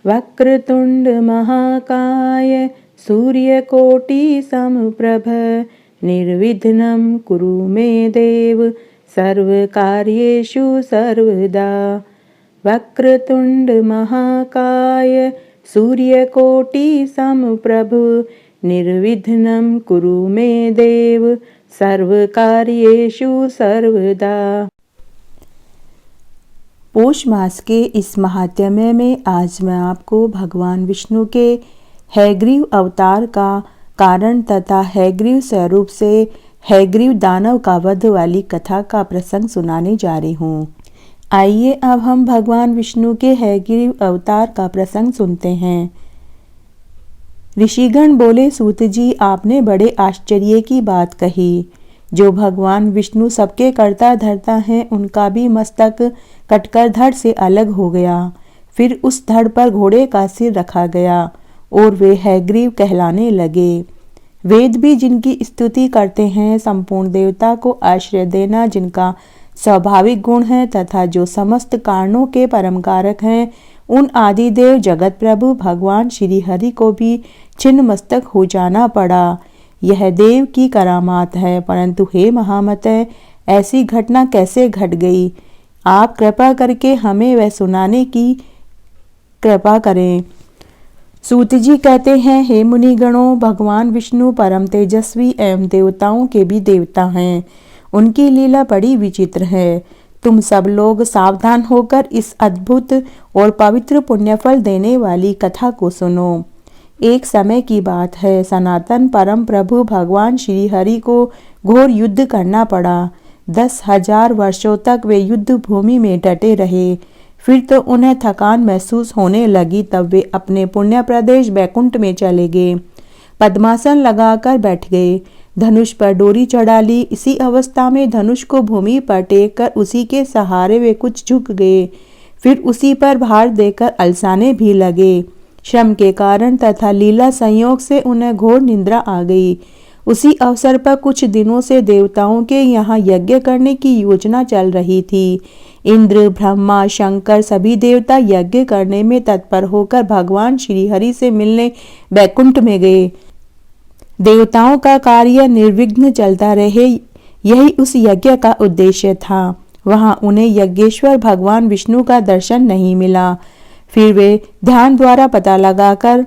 वक्रतुंड महाकाय सूर्यकोटि समप्रभ निर्विघ्नं कुरु मे देव सर्वकार्येषु सर्वदा। वक्रतुंड महाकाय सूर्यकोटि समप्रभ निर्विघ्नं कुरु मे देव सर्वकार्येषु सर्वदा। पोष मास के इस महात्म्य में आज मैं आपको भगवान विष्णु के हयग्रीव अवतार का कारण तथा हयग्रीव स्वरूप से हयग्रीव दानव का वध वाली कथा का प्रसंग सुनाने जा रही हूँ। आइए अब हम भगवान विष्णु के हयग्रीव अवतार का प्रसंग सुनते हैं। ऋषिगण बोले, सूत जी आपने बड़े आश्चर्य की बात कही। जो भगवान विष्णु सबके कर्ता धर्ता हैं, उनका भी मस्तक कटकर धड़ से अलग हो गया। फिर उस धड़ पर घोड़े का सिर रखा गया और वे हयग्रीव कहलाने लगे। वेद भी जिनकी स्तुति करते हैं, संपूर्ण देवता को आश्रय देना जिनका स्वाभाविक गुण है तथा जो समस्त कारणों के परम कारक हैं, उन आदिदेव जगत प्रभु भगवान श्री हरि को भी छिन्न मस्तक हो जाना पड़ा। यह देव की करामात है, परंतु हे महामते, ऐसी घटना कैसे घट गई? आप कृपा करके हमें वह सुनाने की कृपा करें। सूत जी कहते हैं, हे मुनिगणों, भगवान विष्णु परम तेजस्वी एवं देवताओं के भी देवता हैं। उनकी लीला बड़ी विचित्र है। तुम सब लोग सावधान होकर इस अद्भुत और पवित्र पुण्यफल देने वाली कथा को सुनो। एक समय की बात है, सनातन परम प्रभु भगवान श्री हरि को घोर युद्ध करना पड़ा। 10,000 वर्षों तक वे युद्ध भूमि में डटे रहे। फिर तो उन्हें थकान महसूस होने लगी, तब वे अपने पुण्य प्रदेश बैकुंठ में चले गए। पद्मासन लगाकर बैठ गए, धनुष पर डोरी चढ़ा ली। इसी अवस्था में धनुष को भूमि पर टेक कर उसी के सहारे वे कुछ झुक गए। फिर उसी पर भार देकर अलसाने भी लगे। श्रम के कारण तथा लीला संयोग से उन्हें घोर निद्रा आ गई। उसी अवसर पर कुछ दिनों से देवताओं के यहाँ यज्ञ करने की योजना चल रही थी। इंद्र, ब्रह्मा, शंकर सभी देवता यज्ञ करने में तत्पर होकर भगवान श्री हरि से मिलने बैकुंठ में गए। देवताओं का कार्य निर्विघ्न चलता रहे, यही उस यज्ञ का उद्देश्य था। वहां उन्हें यज्ञेश्वर भगवान विष्णु का दर्शन नहीं मिला। फिर वे ध्यान द्वारा पता लगाकर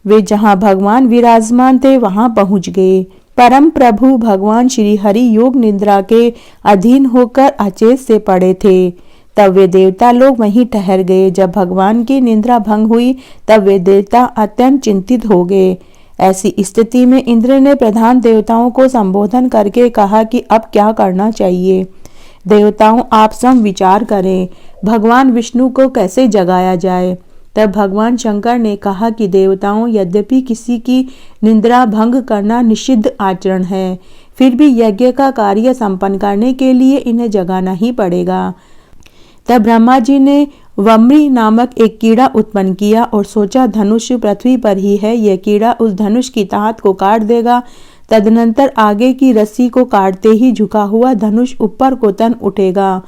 वे जहां भगवान विराजमान थे वहां पहुंच गए। परम प्रभु भगवान श्री हरि योग निद्रा के अधीन होकर अचेत से पड़े थे। तब वे देवता लोग वहीं ठहर गए। जब भगवान की निद्रा भंग हुई तब वे देवता अत्यंत चिंतित हो गए। ऐसी स्थिति में इंद्र ने प्रधान देवताओं को संबोधन करके कहा कि अब क्या करना चाहिए। देवताओं, आप स्वयं विचार करें, भगवान विष्णु को कैसे जगाया जाए। तब भगवान शंकर ने कहा कि देवताओं, यद्यपि किसी की निद्रा भंग करना निषिद्ध आचरण है, फिर भी यज्ञ का कार्य संपन्न करने के लिए इन्हें जगाना ही पड़ेगा। तब ब्रह्मा जी ने वम्री नामक एक कीड़ा उत्पन्न किया और सोचा, धनुष पृथ्वी पर ही है, यह कीड़ा उस धनुष की ताहत को काट देगा। तदनंतर आगे की रस्सी को काटते ही झुका हुआ धनुष ऊपर को तन उठेगा।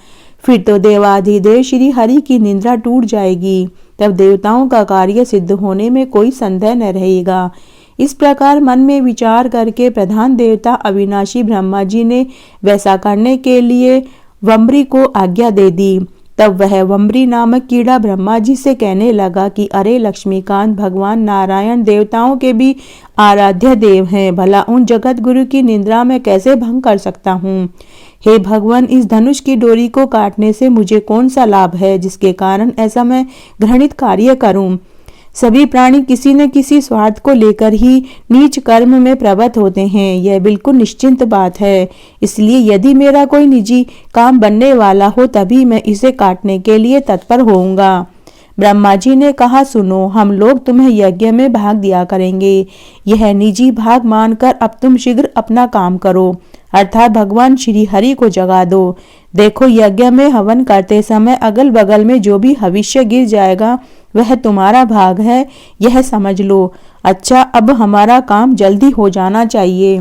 फिर तो देवाधिदेव श्री हरि की निद्रा टूट जाएगी। तब देवताओं का कार्य सिद्ध होने में कोई संदेह न रहेगा। इस प्रकार मन में विचार करके प्रधान देवता अविनाशी ब्रह्मा जी ने वैसा करने के लिए वम्री को आज्ञा दे दी। तब वह वम्री नामक कीड़ा ब्रह्मा जी से कहने लगा कि अरे लक्ष्मीकांत, भगवान नारायण देवताओं के भी आराध्य देव हैं, भला उन जगत गुरु की निद्रा में कैसे भंग कर सकता हूँ। हे भगवान, इस धनुष की डोरी को काटने से मुझे कौन सा लाभ है जिसके कारण ऐसा मैं घृणित कार्य करूं। सभी प्राणी किसी न किसी स्वार्थ को लेकर ही नीच कर्म में प्रवृत्त होते हैं, यह बिल्कुल निश्चिंत बात है। इसलिए यदि मेरा कोई निजी काम बनने वाला हो तभी मैं इसे काटने के लिए तत्पर होऊंगा। ब्रह्मा जी ने कहा, सुनो, हम लोग तुम्हें यज्ञ में भाग दिया करेंगे। यह निजी भाग मानकर अब तुम शीघ्र अपना काम करो, अर्थात भगवान श्री हरि को जगा दो। देखो, यज्ञ में हवन करते समय अगल बगल में जो भी हविष्य गिर जाएगा वह तुम्हारा भाग है, यह समझ लो। अच्छा, अब हमारा काम जल्दी हो जाना चाहिए।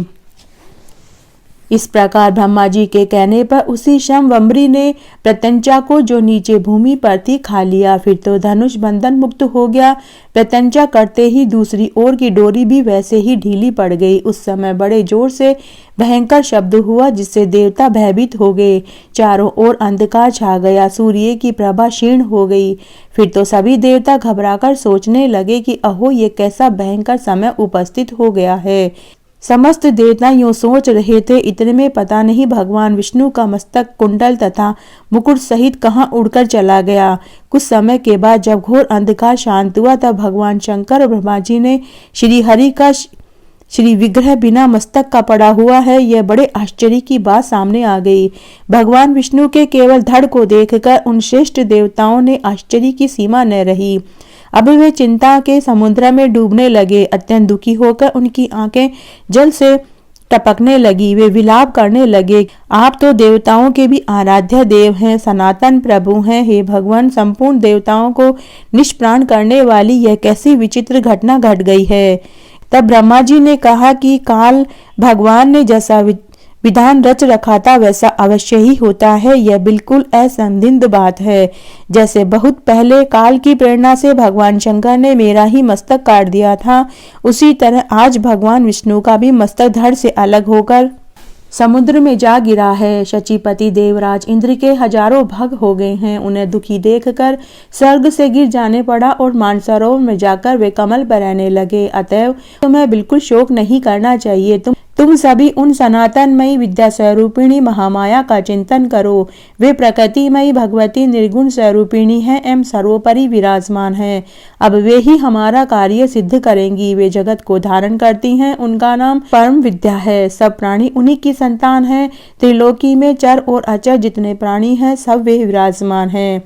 इस प्रकार ब्रह्मा जी के कहने पर उसी क्षण वम्बरी ने प्रत्यंचा को, जो नीचे भूमि पर थी, खा लिया। फिर तो धनुष बंधन मुक्त हो गया। प्रत्यंचा करते ही दूसरी ओर की डोरी भी वैसे ही ढीली पड़ गई। उस समय बड़े जोर से भयंकर शब्द हुआ, जिससे देवता भयभीत हो गए। चारों ओर अंधकार छा गया, सूर्य की प्रभा क्षीण हो गई। फिर तो सभी देवता घबराकर सोचने लगे कि अहो, ये कैसा भयंकर समय उपस्थित हो गया है। समस्त देवता यूं सोच रहे थे, इतने में पता नहीं भगवान विष्णु का मस्तक, कुंडल तथा मुकुट सहित कहाँ उड़कर चला गया। कुछ समय के बाद जब घोर अंधकार शांत हुआ, तब भगवान शंकर और ब्रह्मा जी ने श्री हरि का श्री विग्रह बिना मस्तक का पड़ा हुआ है, यह बड़े आश्चर्य की बात सामने आ गई। भगवान विष्णु के केवल धड़ को देखकर उन श्रेष्ठ देवताओं ने आश्चर्य की सीमा न रही। अब वे चिंता के समुद्र में डूबने लगे। अत्यंत दुखी होकर उनकी आंखें जल से टपकने लगी। वे विलाप करने लगे, आप तो देवताओं के भी आराध्य देव हैं, सनातन प्रभु हैं। हे भगवान, संपूर्ण देवताओं को निष्प्राण करने वाली यह कैसी विचित्र घटना घट गई है। तब ब्रह्मा जी ने कहा कि काल भगवान ने जैसा विधान रच रखा था वैसा अवश्य ही होता है। यह बिल्कुल असंदिग्ध बात है। जैसे बहुत पहले काल की प्रेरणा से भगवान शंकर ने मेरा ही मस्तक काट दिया था, उसी तरह आज भगवान विष्णु का भी मस्तक धड़ से अलग होकर समुद्र में जा गिरा है। शचीपति देवराज इंद्र के हजारों भग हो गए हैं। उन्हें दुखी देखकर स्वर्ग से गिर जाने पड़ा और मानसरोवर में जाकर वे कमल पर रहने लगे। अतएव तुम्हें बिल्कुल शोक नहीं करना चाहिए। तुम सभी उन सनातनमयी विद्या स्वरूपिणी महामाया का चिंतन करो। वे प्रकृतिमयी भगवती निर्गुण स्वरूपिणी हैं एवं सर्वोपरि विराजमान हैं। अब वे ही हमारा कार्य सिद्ध करेंगी। वे जगत को धारण करती हैं, उनका नाम परम विद्या है। सब प्राणी उन्हीं की संतान हैं। त्रिलोकी में चर और अचर जितने प्राणी हैं, सब वे विराजमान हैं।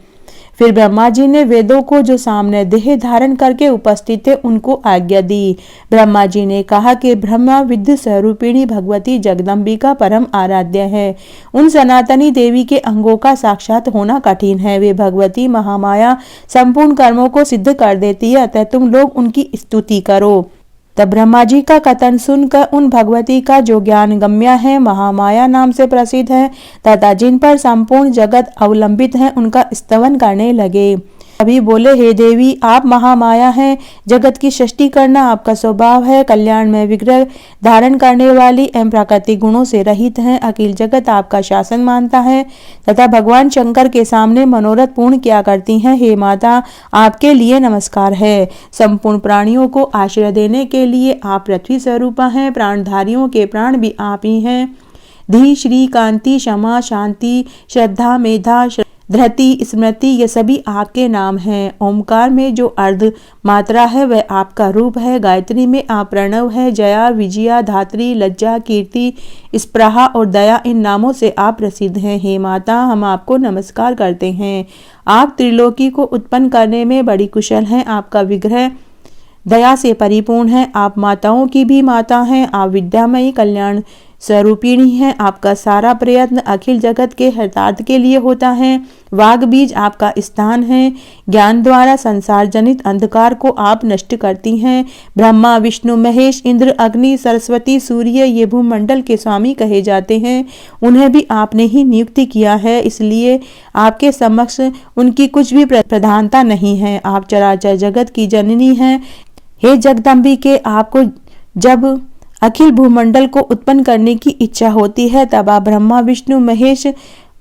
फिर ब्रह्मा जी ने वेदों को, जो सामने देह धारण करके उपस्थित थे, उनको आज्ञा दी। ब्रह्मा जी ने कहा कि ब्रह्मा विद्या स्वरूपिणी भगवती जगदम्बिका परम आराध्य है। उन सनातनी देवी के अंगों का साक्षात होना कठिन है। वे भगवती महामाया संपूर्ण कर्मों को सिद्ध कर देती है, अतः तुम लोग उनकी स्तुति करो। तब ब्रह्मा जी का कथन सुनकर उन भगवती का, जो ज्ञान गम्या है, महामाया नाम से प्रसिद्ध है तथा जिन पर संपूर्ण जगत अवलंबित है, उनका स्तवन करने लगे। अभी बोले, हे देवी, आप महामाया हैं। जगत की सृष्टि करना आपका स्वभाव है। कल्याण में विग्रह धारण करने वाली एवं प्राकृतिक गुणों से रहित हैं। अखिल जगत आपका शासन मानता है तथा भगवान शंकर के सामने मनोरथ पूर्ण किया करती हैं। हे माता, आपके लिए नमस्कार है। संपूर्ण प्राणियों को आश्रय देने के लिए आप पृथ्वी स्वरूपा हैं। प्राणधारियों के प्राण भी आप ही हैं। धी, श्री, कांति, क्षमा, शांति, श्रद्धा, मेधा, धृति, स्मृति, ये सभी आपके नाम हैं। ओमकार में जो अर्ध मात्रा है वह आपका रूप है। गायत्री में आप प्रणव है। जया, विजया, धात्री, लज्जा, कीर्ति, स्पृहा और दया, इन नामों से आप प्रसिद्ध हैं। हे माता, हम आपको नमस्कार करते हैं। आप त्रिलोकी को उत्पन्न करने में बड़ी कुशल हैं। आपका विग्रह दया से परिपूर्ण है। आप माताओं की भी माता हैं। आप विद्यामयी कल्याण स्वरूपिणी हैं। आपका सारा प्रयत्न अखिल जगत के हितार्थ के लिए होता है। वाग बीज आपका स्थान है। ज्ञान द्वारा संसार जनित अंधकार को आप नष्ट करती हैं। ब्रह्मा, विष्णु, महेश, इंद्र, अग्नि, सरस्वती, सूर्य, ये भूमंडल के स्वामी कहे जाते हैं। उन्हें भी आपने ही नियुक्ति किया है, इसलिए आपके समक्ष उनकी कुछ भी प्रधानता नहीं है। आप चराचर जगत की जननी हैं। हे जगदम्बिके, आपको जब अखिल भूमंडल को उत्पन्न करने की इच्छा होती है, तब आप ब्रह्मा, विष्णु, महेश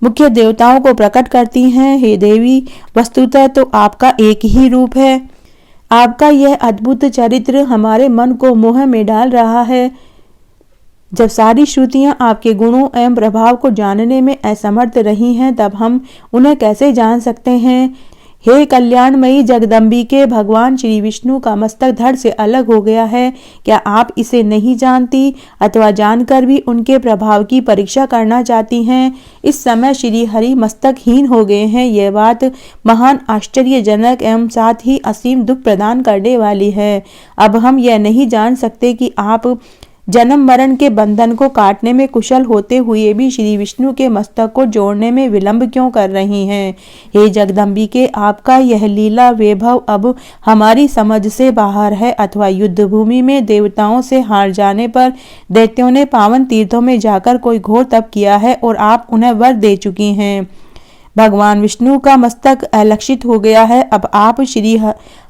मुख्य देवताओं को प्रकट करती हैं। हे देवी, वस्तुतः तो आपका एक ही रूप है। आपका यह अद्भुत चरित्र हमारे मन को मोह में डाल रहा है। जब सारी श्रुतियां आपके गुणों एवं प्रभाव को जानने में असमर्थ रही हैं, तब हम उन्हें कैसे जान सकते हैं। हे कल्याणमयी जगदम्बिके, भगवान श्री विष्णु का मस्तक धड़ से अलग हो गया है। क्या आप इसे नहीं जानती अथवा जानकर भी उनके प्रभाव की परीक्षा करना चाहती हैं। इस समय श्री हरि मस्तकहीन हो गए हैं। यह बात महान आश्चर्यजनक एवं साथ ही असीम दुख प्रदान करने वाली है। अब हम यह नहीं जान सकते कि आप जन्म मरण के बंधन को काटने में कुशल होते हुए भी श्री विष्णु के मस्तक को जोड़ने में विलंब क्यों कर रही हैं? हे जगदम्बिके, आपका यह लीला वैभव अब हमारी समझ से बाहर है। अथवा युद्ध भूमि में देवताओं से हार जाने पर दैत्यों ने पावन तीर्थों में जाकर कोई घोर तप किया है और आप उन्हें वर दे चुकी हैं। भगवान विष्णु का मस्तक अलक्षित हो गया है। अब आप श्री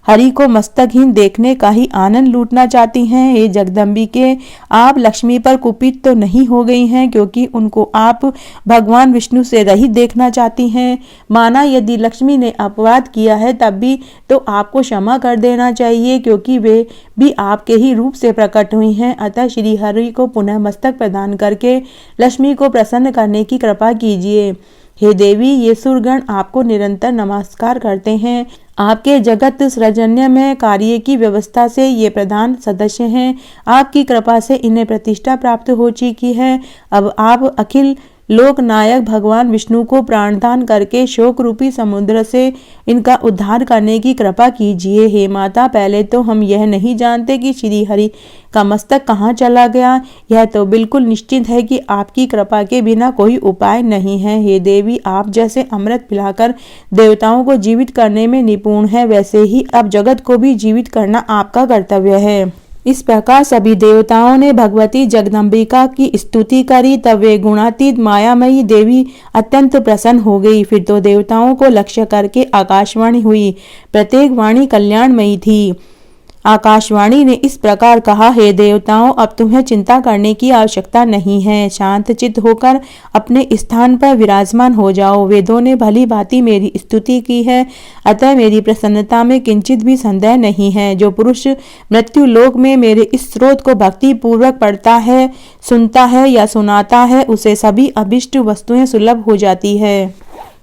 हरि को मस्तकहीन देखने का ही आनंद लूटना चाहती हैं। हे जगदम्बिके, आप लक्ष्मी पर कुपित तो नहीं हो गई हैं क्योंकि उनको आप भगवान विष्णु से रहित देखना चाहती हैं? माना यदि लक्ष्मी ने अपवाद किया है तब भी तो आपको क्षमा कर देना चाहिए क्योंकि वे भी आपके ही रूप से प्रकट हुई हैं। अतः श्री हरि को पुनः मस्तक प्रदान करके लक्ष्मी को प्रसन्न करने की कृपा कीजिए। हे देवी, ये सुरगण आपको निरंतर नमस्कार करते हैं। आपके जगत सृजन्य में कार्य की व्यवस्था से ये प्रधान सदस्य हैं। आपकी कृपा से इन्हें प्रतिष्ठा प्राप्त हो चुकी है। अब आप अखिल लोकनायक भगवान विष्णु को प्राणदान करके शोक रूपी समुद्र से इनका उद्धार करने की कृपा कीजिए। हे माता, पहले तो हम यह नहीं जानते कि श्री हरि का मस्तक कहाँ चला गया। यह तो बिल्कुल निश्चित है कि आपकी कृपा के बिना कोई उपाय नहीं है। हे देवी, आप जैसे अमृत पिलाकर देवताओं को जीवित करने में निपुण है, वैसे ही अब जगत को भी जीवित करना आपका कर्तव्य है। इस प्रकार सभी देवताओं ने भगवती जगदम्बिका की स्तुति करी। तब वे गुणातीत मायामयी देवी अत्यंत प्रसन्न हो गई। फिर तो देवताओं को लक्ष्य करके आकाशवाणी हुई। प्रत्येक वाणी कल्याणमयी थी। आकाशवाणी ने इस प्रकार कहा, हे देवताओं, अब तुम्हें चिंता करने की आवश्यकता नहीं है। शांत चित्त होकर अपने स्थान पर विराजमान हो जाओ। वेदों ने भली भांति मेरी स्तुति की है, अतः मेरी प्रसन्नता में किंचित भी संदेह नहीं है। जो पुरुष मृत्यु लोक में मेरे इस स्रोत को भक्ति पूर्वक पढ़ता है, सुनता है या सुनाता है, उसे सभी अभिष्ट वस्तुएं सुलभ हो जाती है।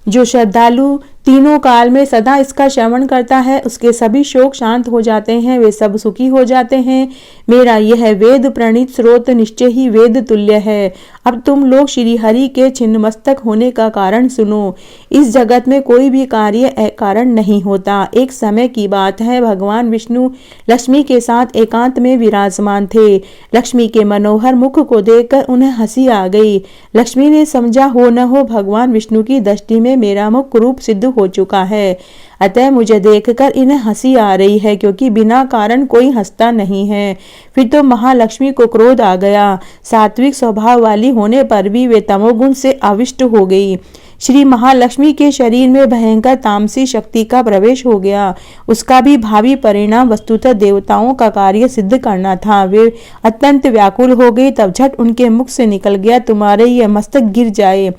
जो श्रद्धालु तीनों काल में सदा इसका श्रवण करता है, उसके सभी शोक शांत हो जाते हैं, वे सब सुखी हो जाते हैं। मेरा यह वेद प्रणीत स्रोत निश्चय ही वेद तुल्य है। अब तुम लोग श्री हरि के छिन्न मस्तक होने का कारण सुनो। इस जगत में कोई भी कार्य अकारण नहीं होता। एक समय की बात है, भगवान विष्णु लक्ष्मी के साथ एकांत में विराजमान थे। लक्ष्मी के मनोहर मुख को देखकर उन्हें हंसी आ गई। लक्ष्मी ने समझा, हो न हो भगवान विष्णु की दृष्टि में मेरा मुख कुरूप सिद्ध हो चुका है, अतः मुझे देखकर इन्हें हंसी आ रही है, क्योंकि बिना कारण कोई हंसता नहीं है। फिर तो महालक्ष्मी को क्रोध आ गया। सात्विक स्वभाव वाली होने पर भी वे तमोगुण से आविष्ट हो गई। श्री महालक्ष्मी के शरीर में भयंकर तामसी शक्ति का प्रवेश हो गया। उसका भी भावी परिणाम वस्तुतः देवताओं का कार्य सिद्ध करना था। वे अत्यंत व्याकुल हो गई। तब झट उनके मुख से निकल गया, तुम्हारे यह मस्तक गिर जाए।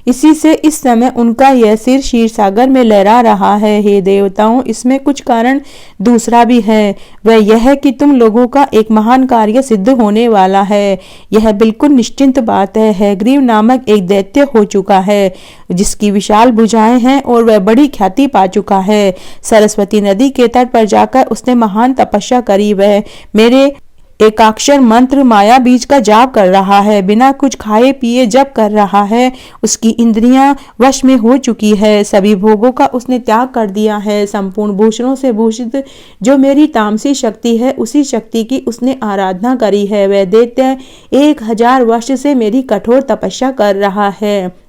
इसी से इस समय उनका यह सिर क्षीर सागर में लहरा रहा है। हे देवताओं, इसमें कुछ कारण दूसरा भी है। वह यह है कि तुम लोगों का एक महान कार्य सिद्ध होने वाला है। यह बिल्कुल निश्चिंत बात है। हैग्रीव नामक एक दैत्य हो चुका है, जिसकी विशाल भुजाएं हैं और वह बड़ी ख्याति पा चुका है। सरस्वती नदी के तट पर जाकर उसने महान तपस्या करी। वह मेरे एकाक्षर मंत्र माया बीज का जाप कर रहा है, बिना कुछ खाए पिए जप कर रहा है। उसकी इंद्रियां वश में हो चुकी है। सभी भोगों का उसने त्याग कर दिया है। संपूर्ण भूषणों से भूषित जो मेरी तामसी शक्ति है, उसी शक्ति की उसने आराधना करी है। वह दैत्य 1000 वर्ष से मेरी कठोर तपस्या कर रहा है।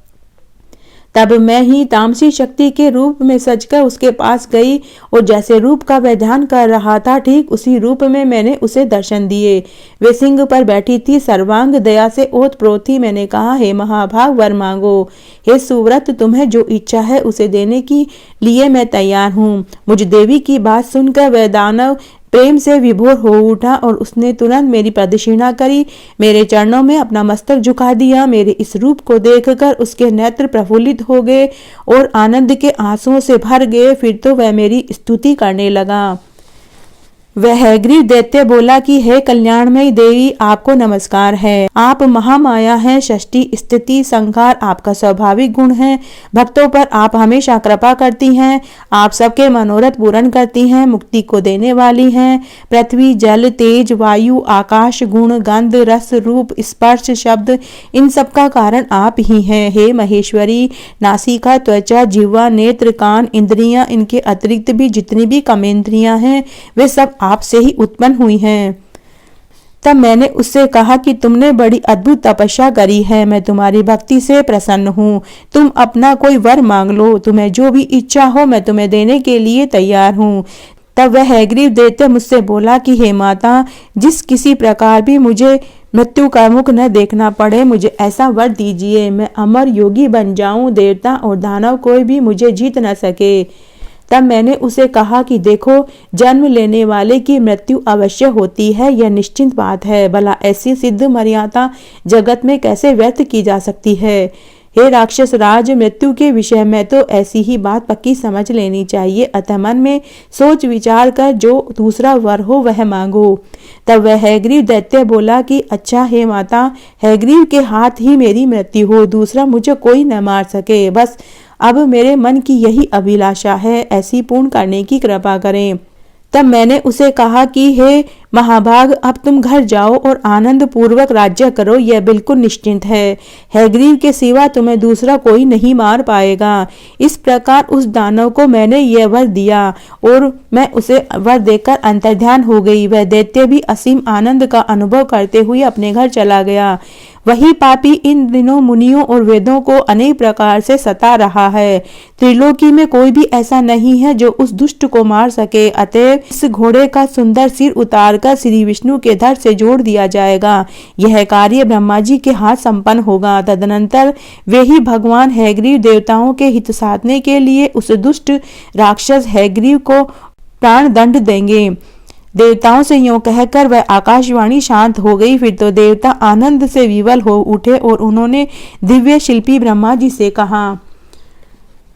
तब मैं ही तामसी शक्ति के रूप में सजकर उसके पास गई और जैसे रूप का वह ध्यान कर रहा था, ठीक उसी रूप में मैंने उसे दर्शन दिए। वे सिंह पर बैठी थी, सर्वांग दया से ओतप्रोत थी। मैंने कहा, हे महाभाग, वर मांगो। हे सुव्रत, तुम्हें जो इच्छा है उसे देने के लिए मैं तैयार हूँ। मुझ देवी की बात सुनकर वह दानव प्रेम से विभोर हो उठा और उसने तुरंत मेरी प्रदक्षिणा करी, मेरे चरणों में अपना मस्तक झुका दिया। मेरे इस रूप को देखकर उसके नेत्र प्रफुल्लित हो गए और आनंद के आंसुओं से भर गए। फिर तो वह मेरी स्तुति करने लगा। वह हैग्रीव दैत्य बोला कि हे कल्याणमयी देवी, आपको नमस्कार है। आप महामाया हैं। षष्ठी स्थिति संहार आपका स्वाभाविक गुण है। भक्तों पर आप हमेशा कृपा करती हैं। आप सबके मनोरथ पूर्ण करती हैं, मुक्ति को देने वाली हैं। पृथ्वी, जल, तेज, वायु, आकाश, गुण, गंध, रस, रूप, स्पर्श, शब्द, इन सब का कारण आप ही हैं। हे महेश्वरी, नासिका, त्वचा, जिह्वा, नेत्र, कान, इंद्रियां, इनके अतिरिक्त भी जितनी भी कर्मेंद्रियां हैं, वे सब आपसे ही उत्पन्न हुई हैं। तब मैंने उससे कहा कि तुमने बड़ी अद्भुत तपस्या करी है, मैं तुम्हारी भक्ति से प्रसन्न हूँ। तुम अपना कोई वर मांग लो, तुम्हें जो भी इच्छा हो मैं तुम्हें देने के लिए तैयार हूँ। तब वह हैग्रीव दैत्य मुझसे बोला कि हे माता, जिस किसी प्रकार भी मुझे मृत्यु का मुख न देखना पड़े, मुझे ऐसा वर दीजिए, मैं अमर योगी बन जाऊं, देवता और दानव कोई भी मुझे जीत न सके। तब मैंने उसे कहा कि देखो, जन्म लेने वाले की मृत्यु अवश्य होती है, यह निश्चित बात है, भला ऐसी सिद्ध मर्यादा जगत में कैसे व्यर्थ की जा सकती है। हे राक्षस राज, मृत्यु के विषय में तो ऐसी ही बात पक्की समझ लेनी चाहिए, अतः मन में सोच विचार कर जो दूसरा वर हो वह मांगो। तब वह हैग्रीव दैत्य बोला कि अच्छा हे माता, हैग्रीव के हाथ ही मेरी मृत्यु हो, दूसरा मुझे कोई न मार सके, बस अब मेरे मन की यही अभिलाषा है, ऐसी पूर्ण करने की कृपा करें। तब मैंने उसे कहा कि हे महाभाग, अब तुम घर जाओ और आनंद पूर्वक राज्य करो, यह बिल्कुल निश्चिंत है, हैग्रीव के सिवा तुम्हें दूसरा कोई नहीं मार पाएगा। इस प्रकार उस दानव को मैंने यह वर दिया और मैं उसे वर देकर अंतर्ध्यान हो गई। वह दैत्य भी असीम आनंद का अनुभव करते हुए अपने घर चला गया। वही पापी इन दिनों मुनियों और वेदों को अनेक प्रकार से सता रहा है। त्रिलोकी में कोई भी ऐसा नहीं है जो उस दुष्ट को मार सके, अतएव इस घोड़े का सुंदर सिर उतारकर श्री विष्णु के धड़ से जोड़ दिया जाएगा। यह कार्य ब्रह्मा जी के हाथ संपन्न होगा। तदनंतर वे ही भगवान हैग्रीव देवताओं के हित साधने के लिए उस दुष्ट राक्षस हैग्रीव को प्राण दंड देंगे। देवताओं से यूं कहकर वह आकाशवाणी शांत हो गई। फिर तो देवता आनंद से विवल हो उठे और उन्होंने दिव्य शिल्पी ब्रह्मा जी से कहा।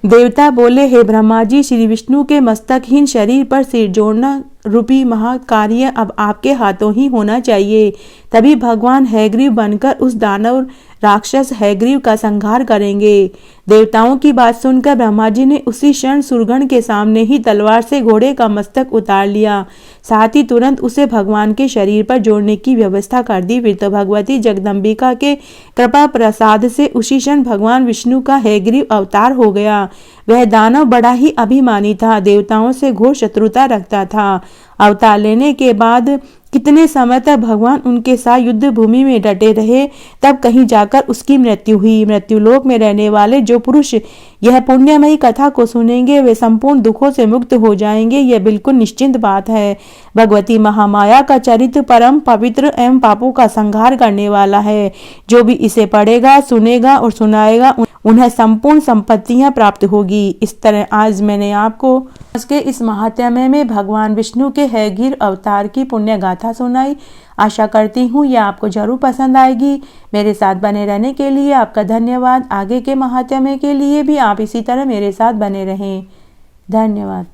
देवता बोले, हे ब्रह्मा जी, श्री विष्णु के मस्तकहीन शरीर पर सिर जोड़ना रूपी महाकार्य अब आपके हाथों ही होना चाहिए। तभी भगवान हैग्रीव बनकर उस दानव राक्षस हैग्रीव का संहार करेंगे। देवताओं की बात सुनकर ब्रह्मा जी ने उसी क्षण सुरगण के सामने ही तलवार से घोड़े का मस्तक उतार लिया, साथ ही तुरंत उसे भगवान के शरीर पर जोड़ने की व्यवस्था कर दी। फिर तो भगवती जगदम्बिका के कृपा प्रसाद से उसी क्षण भगवान विष्णु का हैग्रीव अवतार हो गया। वह दानव बड़ा ही अभिमानी था, देवताओं से घोर शत्रुता रखता था। अवतार लेने के बाद कितने समय तक भगवान उनके साथ युद्ध भूमि में डटे रहे, तब कहीं जाकर उसकी मृत्यु हुई। मृत्युलोक में रहने वाले जो पुरुष यह पुण्यमयी कथा को सुनेंगे वे संपूर्ण दुखों से मुक्त हो जाएंगे, यह बिल्कुल निश्चिंत बात है। भगवती महामाया का चरित्र परम पवित्र एवं पापों का संहार करने वाला है। जो भी इसे पढ़ेगा, सुनेगा और सुनाएगा उन्हें संपूर्ण संपत्तियां प्राप्त होगी। इस तरह आज मैंने आपको उसके इस महात्म्य में भगवान विष्णु के हैग्रीव अवतार की पुण्य गाथा सुनाई। आशा करती हूँ यह आपको जरूर पसंद आएगी। मेरे साथ बने रहने के लिए आपका धन्यवाद। आगे के महात्म्य के लिए भी आप इसी तरह मेरे साथ बने रहें। धन्यवाद।